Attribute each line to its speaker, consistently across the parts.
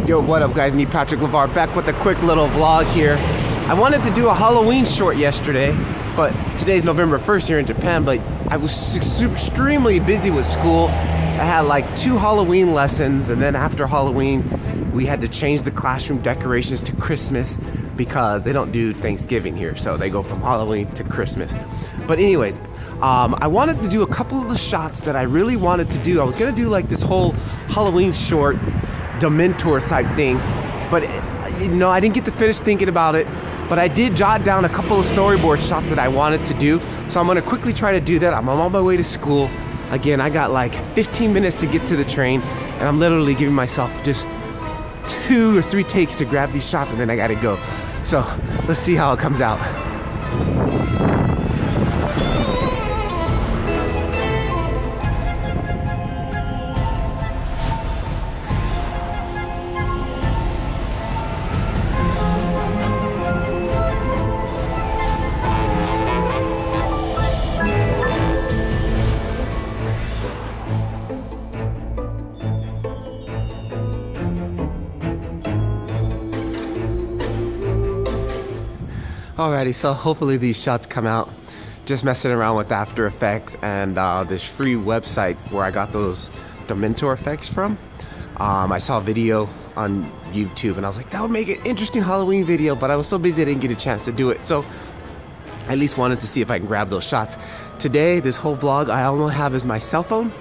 Speaker 1: Yo, what up guys, me Patrick LeVar back with a quick little vlog here. I wanted to do a Halloween short yesterday, but today's November 1st here in Japan, but I was extremely busy with school. I had like 2 Halloween lessons, and then after Halloween, we had to change the classroom decorations to Christmas because they don't do Thanksgiving here, so they go from Halloween to Christmas. But anyways, I wanted to do a couple of the shots that I really wanted to do. I was gonna do like this whole Halloween short, Dementor type thing, but you know, I didn't get to finish thinking about it, but I did jot down a couple of storyboard shots that I wanted to do, so I'm gonna quickly try to do that. I'm on my way to school. Again, I got like 15 minutes to get to the train, and I'm literally giving myself just 2 or 3 takes to grab these shots, and then I gotta go. So let's see how it comes out. Alrighty, so hopefully these shots come out. Just messing around with After Effects and this free website where I got those Dementor effects from. I saw a video on YouTube and I was like, that would make an interesting Halloween video, but I was so busy I didn't get a chance to do it. So I at least wanted to see if I can grab those shots. Today, this whole vlog, I only have is my cell phone,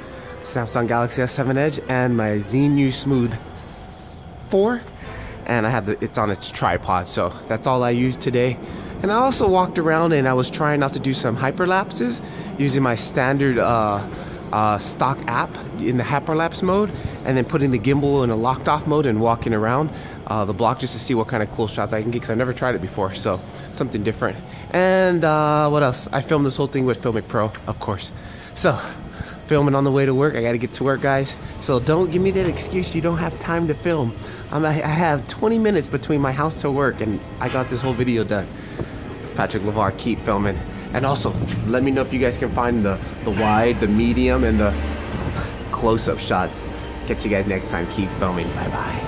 Speaker 1: Samsung Galaxy S7 Edge, and my Zhiyun Smooth 4. And I have it's on its tripod, so that's all I used today. And I also walked around and I was trying not to do some hyperlapses using my standard stock app in the hyperlapse mode, and then putting the gimbal in a locked off mode and walking around the block just to see what kind of cool shots I can get, because I've never tried it before, so something different. And what else? I filmed this whole thing with Filmic Pro, of course. So filming on the way to work. I gotta get to work, guys, so don't give me that excuse you don't have time to film. I have 20 minutes between my house to work, and I got this whole video done. Patrick LeVar, keep filming. And also, let me know if you guys can find the wide, the medium, and the close-up shots. Catch you guys next time. Keep filming. Bye-bye.